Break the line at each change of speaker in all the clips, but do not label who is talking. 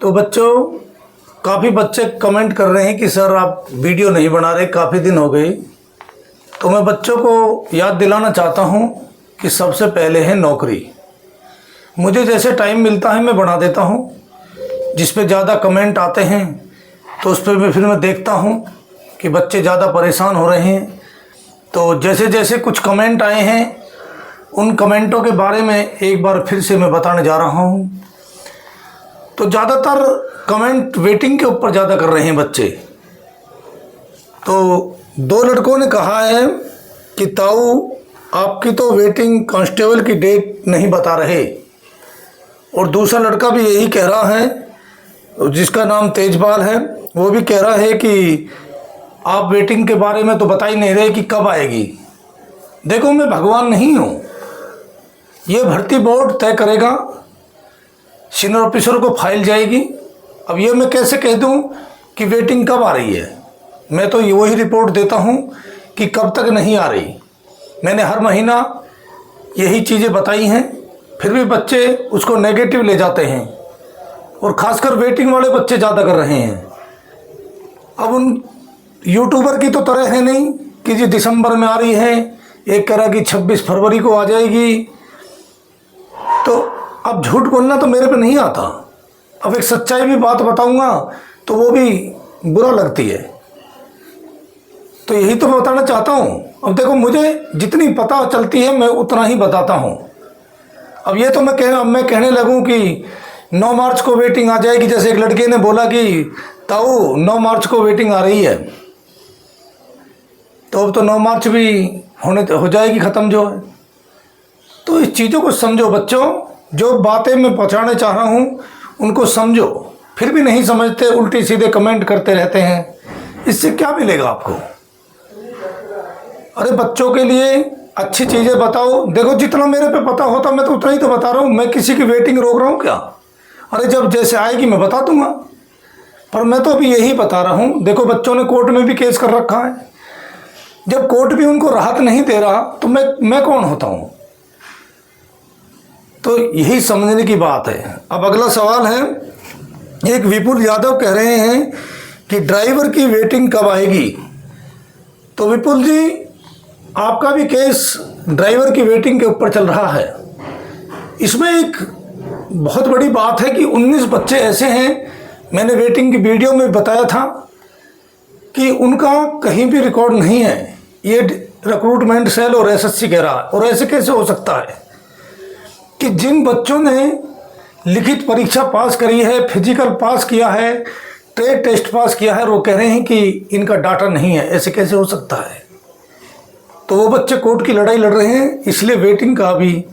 तो बच्चों, काफ़ी बच्चे कमेंट कर रहे हैं कि सर आप वीडियो नहीं बना रहे, काफ़ी दिन हो गए। तो मैं बच्चों को याद दिलाना चाहता हूं कि सबसे पहले है नौकरी। मुझे जैसे टाइम मिलता है मैं बना देता हूं। जिस पे ज़्यादा कमेंट आते हैं तो उस पर फिर मैं देखता हूं कि बच्चे ज़्यादा परेशान हो रहे हैं। तो जैसे जैसे कुछ कमेंट आए हैं उन कमेंटों के बारे में एक बार फिर से मैं बताने जा रहा हूं। तो ज़्यादातर कमेंट वेटिंग के ऊपर ज़्यादा कर रहे हैं बच्चे। तो 2 लड़कों ने कहा है कि ताऊ आपकी तो वेटिंग कांस्टेबल की डेट नहीं बता रहे, और दूसरा लड़का भी यही कह रहा है जिसका नाम तेजपाल है, वो भी कह रहा है कि आप वेटिंग के बारे में तो बता ही नहीं रहे कि कब आएगी। देखो, मैं भगवान नहीं हूँ, ये भर्ती बोर्ड तय करेगा, सीनियर ऑफिसर को फाइल जाएगी। अब ये मैं कैसे कह दूँ कि वेटिंग कब आ रही है? मैं तो वही रिपोर्ट देता हूँ कि कब तक नहीं आ रही। मैंने हर महीना यही चीज़ें बताई हैं, फिर भी बच्चे उसको नेगेटिव ले जाते हैं, और ख़ासकर वेटिंग वाले बच्चे ज़्यादा कर रहे हैं। अब उन यूट्यूबर की तो तरह है नहीं कि जी दिसंबर में आ रही है, एक कह रहा कि 26 फरवरी को आ जाएगी। तो अब झूठ बोलना तो मेरे पे नहीं आता। अब एक सच्चाई भी बात बताऊंगा तो वो भी बुरा लगती है। तो यही तो मैं बताना चाहता हूँ। अब देखो, मुझे जितनी पता चलती है मैं उतना ही बताता हूँ। अब ये तो मैं कहने लगूँ कि 9 मार्च को वेटिंग आ जाएगी, जैसे एक लड़के ने बोला कि ताऊ 9 मार्च को वेटिंग आ रही है, तो अब तो 9 मार्च भी हो जाएगी ख़त्म जो है। तो इस चीज़ों को समझो बच्चों, जो बातें मैं पहुँचाने चाह रहा हूँ उनको समझो। फिर भी नहीं समझते, उल्टी सीधे कमेंट करते रहते हैं। इससे क्या मिलेगा आपको? अरे बच्चों के लिए अच्छी चीज़ें बताओ। देखो, जितना मेरे पे पता होता मैं तो उतना ही तो बता रहा हूँ। मैं किसी की वेटिंग रोक रहा हूँ क्या? अरे जब जैसे आएगी मैं बता दूंगा। पर मैं तो अभी यही बता रहा हूँ। देखो, बच्चों ने कोर्ट में भी केस कर रखा है। जब कोर्ट भी उनको राहत नहीं दे रहा तो मैं कौन होता हूँ? तो यही समझने की बात है। अब अगला सवाल है, एक विपुल यादव कह रहे हैं कि ड्राइवर की वेटिंग कब आएगी? तो विपुल जी, आपका भी केस ड्राइवर की वेटिंग के ऊपर चल रहा है। इसमें एक बहुत बड़ी बात है कि 19 बच्चे ऐसे हैं, मैंने वेटिंग की वीडियो में बताया था कि उनका कहीं भी रिकॉर्ड नहीं है। ये रिक्रूटमेंट सेल और एसएससी कह रहा है। और ऐसे कैसे हो सकता है कि जिन बच्चों ने लिखित परीक्षा पास करी है, फिजिकल पास किया है, ट्रेड टेस्ट पास किया है, वो कह रहे हैं कि इनका डाटा नहीं है? ऐसे कैसे हो सकता है? तो वो बच्चे कोर्ट की लड़ाई लड़ रहे हैं। इसलिए वेटिंग का भी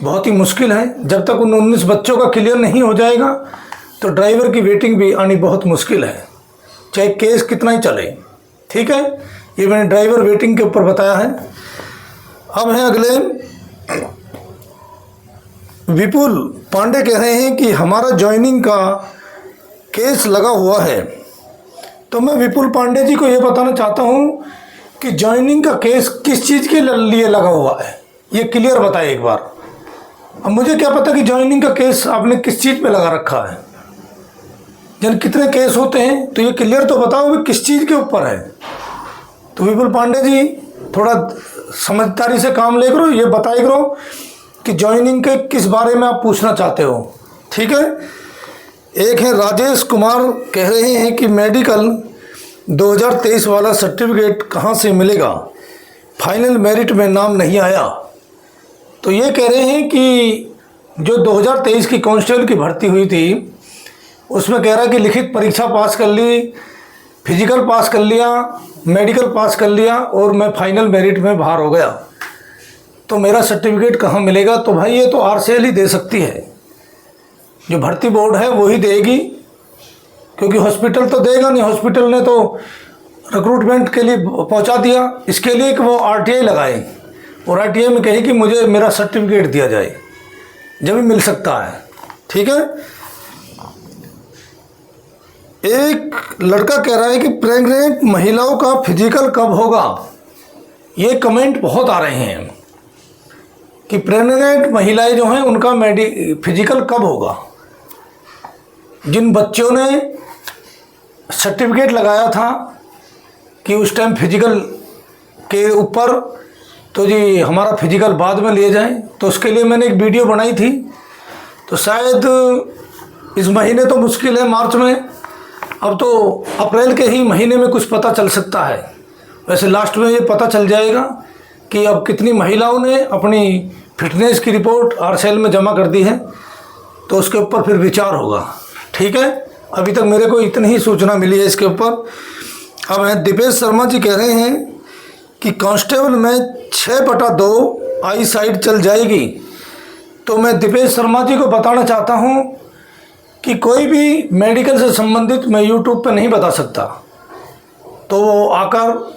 बहुत ही मुश्किल है। जब तक उन 19 बच्चों का क्लियर नहीं हो जाएगा तो ड्राइवर की वेटिंग भी आनी बहुत मुश्किल है, चाहे केस कितना ही चले। ठीक है, ये मैंने ड्राइवर वेटिंग के ऊपर बताया है। अब है अगले, विपुल पांडे कह रहे हैं कि हमारा ज्वाइनिंग का केस लगा हुआ है। तो मैं विपुल पांडे जी को ये बताना चाहता हूँ कि ज्वाइनिंग का केस किस चीज़ के लिए लगा हुआ है, ये क्लियर बताए एक बार। अब मुझे क्या पता कि ज्वाइनिंग का केस आपने किस चीज़ पे लगा रखा है। जन कितने केस होते हैं, तो ये क्लियर तो बताओ भी किस चीज़ के ऊपर है। तो विपुल पांडे जी, थोड़ा समझदारी से काम ले करो, ये बताए करो कि ज्वाइनिंग के किस बारे में आप पूछना चाहते हो। ठीक है। एक है राजेश कुमार, कह रहे हैं कि मेडिकल 2023 वाला सर्टिफिकेट कहाँ से मिलेगा? फाइनल मेरिट में नाम नहीं आया। तो ये कह रहे हैं कि जो 2023 की कांस्टेबल की भर्ती हुई थी उसमें कह रहा है कि लिखित परीक्षा पास कर ली, फिजिकल पास कर लिया, मेडिकल पास कर लिया और मैं फाइनल मेरिट में बाहर हो गया, तो मेरा सर्टिफिकेट कहाँ मिलेगा? तो भाई ये तो आरसीएल ही दे सकती है, जो भर्ती बोर्ड है वही देगी, क्योंकि हॉस्पिटल तो देगा नहीं। हॉस्पिटल ने तो रिक्रूटमेंट के लिए पहुंचा दिया, इसके लिए कि वो आरटीआई लगाए और आरटीआई में कहे कि मुझे मेरा सर्टिफिकेट दिया जाए, जब भी मिल सकता है। ठीक है। एक लड़का कह रहा है कि प्रेग्नेंट महिलाओं का फिजिकल कब होगा? ये कमेंट बहुत आ रहे हैं कि प्रेग्नेंट महिलाएं जो हैं उनका फिजिकल कब होगा। जिन बच्चों ने सर्टिफिकेट लगाया था कि उस टाइम फिजिकल के ऊपर, तो जी हमारा फिजिकल बाद में लिए जाएं, तो उसके लिए मैंने एक वीडियो बनाई थी। तो शायद इस महीने तो मुश्किल है, मार्च में, अब तो अप्रैल के ही महीने में कुछ पता चल सकता है। वैसे लास्ट में ये पता चल जाएगा कि अब कितनी महिलाओं ने अपनी फिटनेस की रिपोर्ट आरसेल में जमा कर दी है, तो उसके ऊपर फिर विचार होगा। ठीक है, अभी तक मेरे को इतनी ही सूचना मिली है इसके ऊपर। अब है दीपेश शर्मा जी कह रहे हैं कि कांस्टेबल में 6/2 आई साइड चल जाएगी। तो मैं दीपेश शर्मा जी को बताना चाहता हूं कि कोई भी मेडिकल से संबंधित मैं यूट्यूब पे नहीं बता सकता, तो वो आकर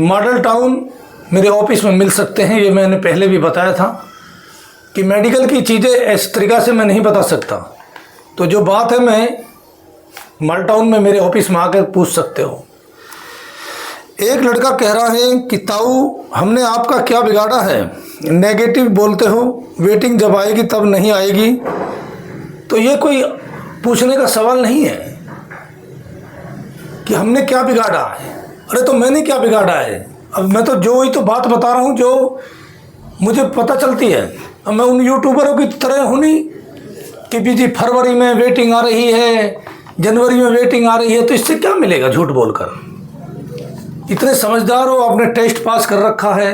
मॉडल टाउन मेरे ऑफिस में मिल सकते हैं। ये मैंने पहले भी बताया था कि मेडिकल की चीज़ें इस तरीक़ा से मैं नहीं बता सकता। तो जो बात है मैं मॉडल टाउन में मेरे ऑफिस में आकर पूछ सकते हो। एक लड़का कह रहा है कि ताऊ हमने आपका क्या बिगाड़ा है, नेगेटिव बोलते हो, वेटिंग जब आएगी तब नहीं आएगी। तो ये कोई पूछने का सवाल नहीं है कि हमने क्या बिगाड़ा है। अरे तो मैंने क्या बिगाड़ा है? अब मैं तो जो ही तो बात बता रहा हूँ जो मुझे पता चलती है। अब मैं उन यूट्यूबरों की तरह हूँ नहीं कि भी जी फरवरी में वेटिंग आ रही है, जनवरी में वेटिंग आ रही है, तो इससे क्या मिलेगा झूठ बोलकर। इतने समझदार हो, आपने टेस्ट पास कर रखा है,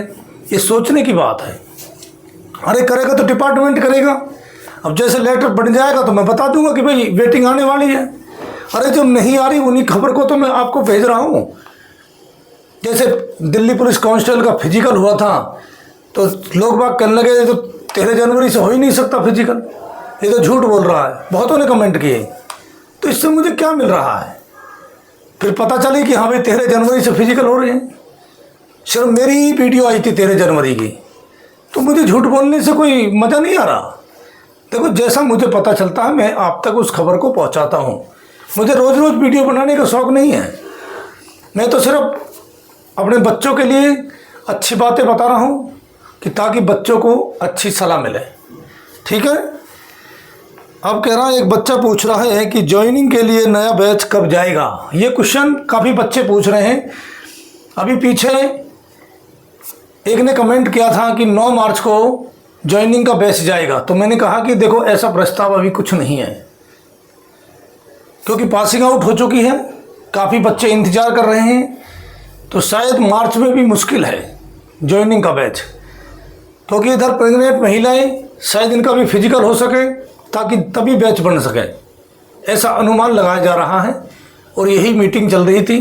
ये सोचने की बात है। अरे करेगा तो डिपार्टमेंट करेगा। अब जैसे लेटर बन जाएगा तो मैं बता दूंगा कि भाई वेटिंग आने वाली है। अरे जब नहीं आ रही उन्हीं खबर को तो मैं आपको भेज रहा हूँ। जैसे दिल्ली पुलिस कांस्टेबल का फिजिकल हुआ था तो लोग बाग कहने लगे ये तो 13 जनवरी से हो ही नहीं सकता फिजिकल, ये तो झूठ बोल रहा है। बहुतों ने कमेंट किए। तो इससे मुझे क्या मिल रहा है? फिर पता चली कि हाँ भाई 13 जनवरी से फिजिकल हो रहे हैं। सिर्फ मेरी ही वीडियो आई थी 13 जनवरी की, तो मुझे झूठ बोलने से कोई मज़ा नहीं आ रहा। देखो जैसा मुझे पता चलता है मैं आप तक उस खबर को पहुंचाता हूं। मुझे रोज़ रोज़ वीडियो बनाने का शौक़ नहीं है। मैं तो सिर्फ अपने बच्चों के लिए अच्छी बातें बता रहा हूं कि ताकि बच्चों को अच्छी सलाह मिले। ठीक है। अब कह रहा है, एक बच्चा पूछ रहा है कि ज्वाइनिंग के लिए नया बैच कब जाएगा। ये क्वेश्चन काफ़ी बच्चे पूछ रहे हैं। अभी पीछे एक ने कमेंट किया था कि 9 मार्च को ज्वाइनिंग का बैच जाएगा। तो मैंने कहा कि देखो ऐसा प्रस्ताव अभी कुछ नहीं है, क्योंकि पासिंग आउट हो चुकी है, काफ़ी बच्चे इंतज़ार कर रहे हैं। तो शायद मार्च में भी मुश्किल है ज्वाइनिंग का बैच, क्योंकि इधर प्रेग्नेंट महिलाएं शायद इनका भी फिजिकल हो सके ताकि तभी बैच बन सके, ऐसा अनुमान लगाया जा रहा है। और यही मीटिंग चल रही थी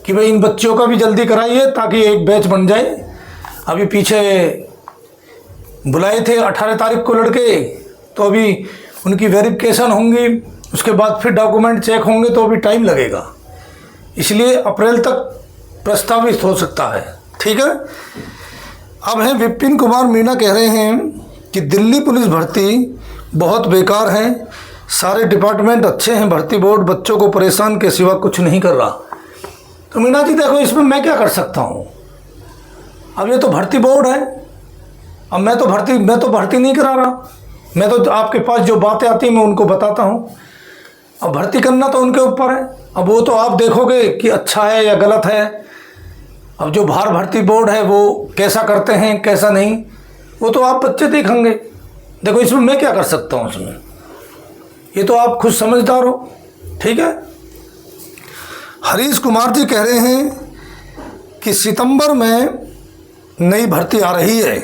कि भाई इन बच्चों का भी जल्दी कराइए ताकि एक बैच बन जाए। अभी पीछे बुलाए थे 18 तारीख को लड़के, तो अभी उनकी वेरिफिकेशन होंगी, उसके बाद फिर डॉक्यूमेंट चेक होंगे, तो अभी टाइम लगेगा। इसलिए अप्रैल तक प्रस्तावित हो सकता है। ठीक है। अब है विपिन कुमार मीणा कह रहे हैं कि दिल्ली पुलिस भर्ती बहुत बेकार है, सारे डिपार्टमेंट अच्छे हैं, भर्ती बोर्ड बच्चों को परेशान के सिवा कुछ नहीं कर रहा। तो मीणा जी देखो इसमें मैं क्या कर सकता हूँ? अब ये तो भर्ती बोर्ड है, अब मैं तो भर्ती नहीं करा रहा। मैं तो आपके पास जो बातें आती हैं मैं उनको बताता हूँ। अब भर्ती करना तो उनके ऊपर है। अब वो तो आप देखोगे कि अच्छा है या गलत है। अब जो बाहर भर्ती बोर्ड है वो कैसा करते हैं कैसा नहीं, वो तो आप बच्चे देखेंगे। देखो इसमें मैं क्या कर सकता हूँ उसमें, ये तो आप खुद समझदार हो। ठीक है। हरीश कुमार जी कह रहे हैं कि सितंबर में नई भर्ती आ रही है,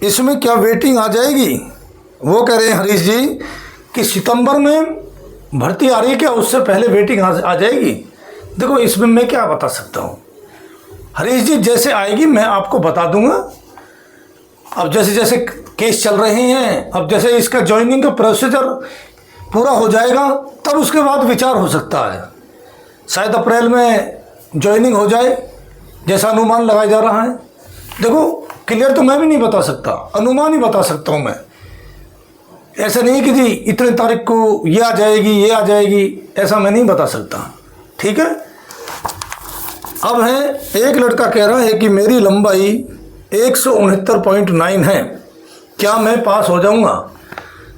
इसमें क्या वेटिंग आ जाएगी? वो कह रहे हैं हरीश जी कि सितंबर में भर्ती आ रही है, क्या उससे पहले वेटिंग आ जाएगी? देखो इसमें मैं क्या बता सकता हूँ हरीश जी, जैसे आएगी मैं आपको बता दूंगा। अब जैसे जैसे केस चल रहे हैं, अब जैसे इसका ज्वाइनिंग का प्रोसीजर पूरा हो जाएगा तब उसके बाद विचार हो सकता है। शायद अप्रैल में ज्वाइनिंग हो जाए जैसा अनुमान लगाया जा रहा है। देखो क्लियर तो मैं भी नहीं बता सकता, अनुमान ही बता सकता हूँ मैं। ऐसा नहीं कि जी इतने तारीख को ये आ जाएगी, ऐसा मैं नहीं बता सकता। ठीक है। अब है एक लड़का कह रहा है कि मेरी लंबाई 169.9 है, क्या मैं पास हो जाऊंगा?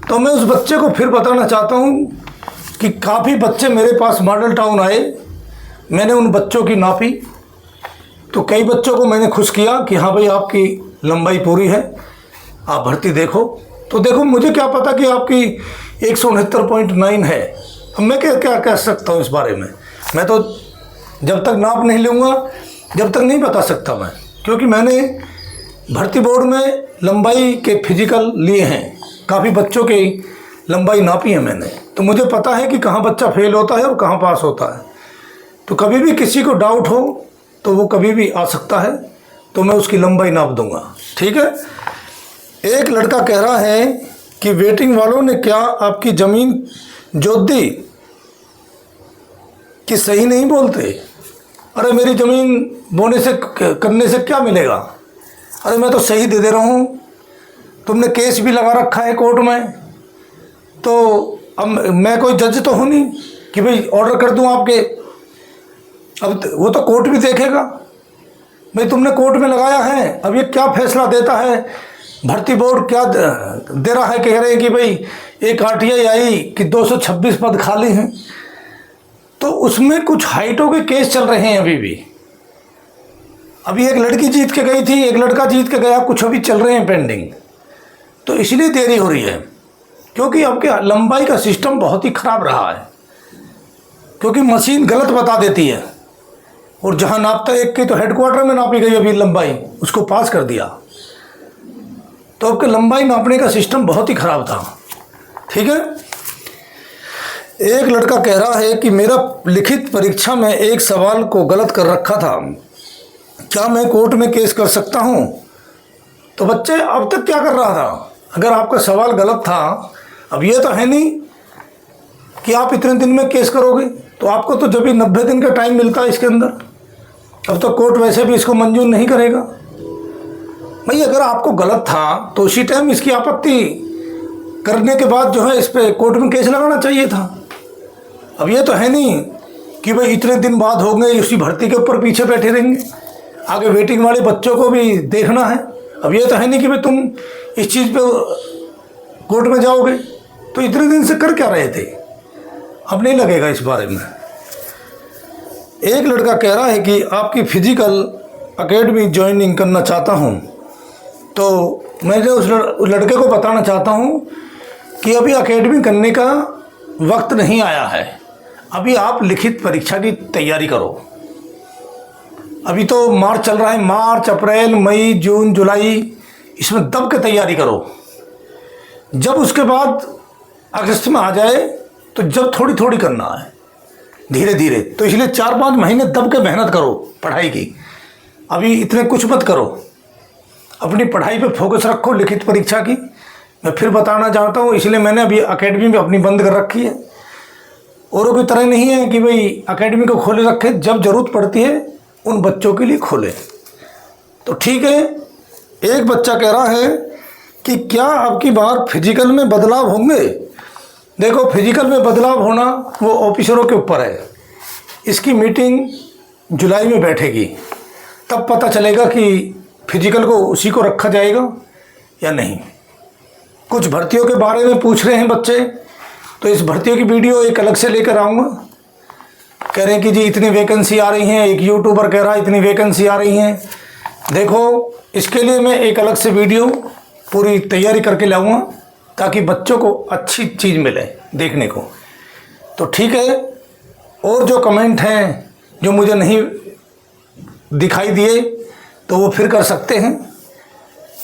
तो मैं उस बच्चे को फिर बताना चाहता हूँ कि काफ़ी बच्चे मेरे पास मॉडल टाउन आए, मैंने उन बच्चों की नापी, तो कई बच्चों को मैंने खुश किया कि हाँ भाई आपकी लंबाई पूरी है, आप भर्ती देखो। तो देखो मुझे क्या पता कि आपकी 169.9 है, अब मैं क्या क्या कह सकता हूँ इस बारे में। मैं तो जब तक नाप नहीं लूँगा जब तक नहीं बता सकता मैं, क्योंकि मैंने भर्ती बोर्ड में लंबाई के फिजिकल लिए हैं, काफ़ी बच्चों की लंबाई नापी है मैंने, तो मुझे पता है कि कहाँ बच्चा फेल होता है और कहाँ पास होता है। तो कभी भी किसी को डाउट हो तो वो कभी भी आ सकता है, तो मैं उसकी लंबाई नाप दूंगा, ठीक है। एक लड़का कह रहा है कि वेटिंग वालों ने क्या आपकी ज़मीन जोत दी कि सही नहीं बोलते। अरे मेरी ज़मीन बोने से करने से क्या मिलेगा, अरे मैं तो सही दे रहा हूँ, तुमने केस भी लगा रखा है कोर्ट में, तो अब मैं कोई जज तो हूँ नहीं कि भाई ऑर्डर कर दूँ आपके। अब वो तो कोर्ट भी देखेगा, भाई तुमने कोर्ट में लगाया है, अब ये क्या फैसला देता है। भर्ती बोर्ड क्या दे रहा है, कह रहे हैं कि भाई एक आरटीआई आई कि 226 पद खाली हैं, तो उसमें कुछ हाइटों के केस चल रहे हैं अभी भी। अभी एक लड़की जीत के गई थी, एक लड़का जीत के गया, कुछ अभी चल रहे हैं पेंडिंग, तो इसलिए देरी हो रही है, क्योंकि अब क्या लंबाई का सिस्टम बहुत ही ख़राब रहा है, क्योंकि मशीन गलत बता देती है, और जहां नापता है एक की तो हेडक्वार्टर में नापी गई अभी लंबाई, उसको पास कर दिया। तो अब लंबाई नापने का सिस्टम बहुत ही ख़राब था, ठीक है। एक लड़का कह रहा है कि मेरा लिखित परीक्षा में एक सवाल को गलत कर रखा था, क्या मैं कोर्ट में केस कर सकता हूं। तो बच्चे अब तक क्या कर रहा था, अगर आपका सवाल गलत था, अब ये तो है नहीं कि आप इतने दिन में केस करोगे, तो आपको तो जब भी 90 दिन का टाइम मिलता है इसके अंदर, अब तो कोर्ट वैसे भी इसको मंजूर नहीं करेगा। भाई अगर आपको गलत था तो उसी टाइम इसकी आपत्ति करने के बाद जो है इस पर कोर्ट में केस लगाना चाहिए था। अब ये तो है नहीं कि भाई इतने दिन बाद हो गए, उसी भर्ती के ऊपर पीछे बैठे रहेंगे, आगे वेटिंग वाले बच्चों को भी देखना है। अब ये तो है नहीं कि भाई तुम इस चीज़ पे कोर्ट में जाओगे, तो इतने दिन से कर क्या रहे थे, अब नहीं लगेगा इस बारे में। एक लड़का कह रहा है कि आपकी फिजिकल एकेडमी ज्वाइनिंग करना चाहता हूं, तो मैं उस लड़के को बताना चाहता हूं कि अभी एकेडमी करने का वक्त नहीं आया है, अभी आप लिखित परीक्षा की तैयारी करो। अभी तो मार्च चल रहा है, मार्च अप्रैल मई जून जुलाई, इसमें दब के तैयारी करो। जब उसके बाद अगस्त में आ जाए तो जब थोड़ी थोड़ी करना है, धीरे धीरे, तो इसलिए 4-5 महीने दब के मेहनत करो पढ़ाई की, अभी इतने कुछ मत करो, अपनी पढ़ाई पे फोकस रखो लिखित परीक्षा की। मैं फिर बताना चाहता हूँ, इसलिए मैंने अभी एकेडमी में अपनी बंद कर रखी है। औरों की तरह नहीं है कि भाई एकेडमी को खोले रखे, जब ज़रूरत पड़ती है उन बच्चों के लिए खोले। तो ठीक है। एक बच्चा कह रहा है कि क्या अब की बार फिजिकल में बदलाव होंगे। देखो फिजिकल में बदलाव होना वो ऑफिसरों के ऊपर है, इसकी मीटिंग जुलाई में बैठेगी, तब पता चलेगा कि फिजिकल को उसी को रखा जाएगा या नहीं। कुछ भर्तियों के बारे में पूछ रहे हैं बच्चे, तो इस भर्तियों की वीडियो एक अलग से लेकर आऊँगा। कह रहे हैं कि जी इतनी वैकेंसी आ रही हैं, एक यूट्यूबर कह रहा है इतनी वैकेंसी आ रही हैं। देखो इसके लिए मैं एक अलग से वीडियो पूरी तैयारी करके लाऊंगा, ताकि बच्चों को अच्छी चीज़ मिले देखने को। तो ठीक है, और जो कमेंट हैं जो मुझे नहीं दिखाई दिए तो वो फिर कर सकते हैं,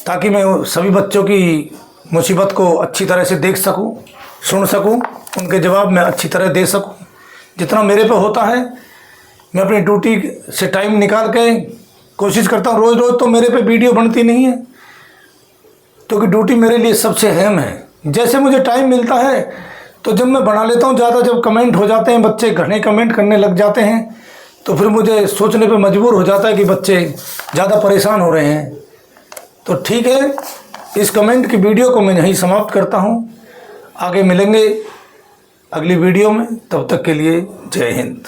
ताकि मैं सभी बच्चों की मुसीबत को अच्छी तरह से देख सकूं, सुन सकूं, उनके जवाब मैं अच्छी तरह दे सकूं। जितना मेरे पे होता है मैं अपनी ड्यूटी से टाइम निकाल के कोशिश करता हूं। रोज़ रोज़ तो मेरे पे वीडियो बनती नहीं है, क्योंकि ड्यूटी मेरे लिए सबसे अहम है। जैसे मुझे टाइम मिलता है तो जब मैं बना लेता हूँ ज़्यादा, जब कमेंट हो जाते हैं, बच्चे घने कमेंट करने लग जाते हैं, तो फिर मुझे सोचने पे मजबूर हो जाता है कि बच्चे ज़्यादा परेशान हो रहे हैं। तो ठीक है, इस कमेंट की वीडियो को मैं यहीं समाप्त करता हूँ। आगे मिलेंगे अगली वीडियो में, तब तक के लिए जय हिंद।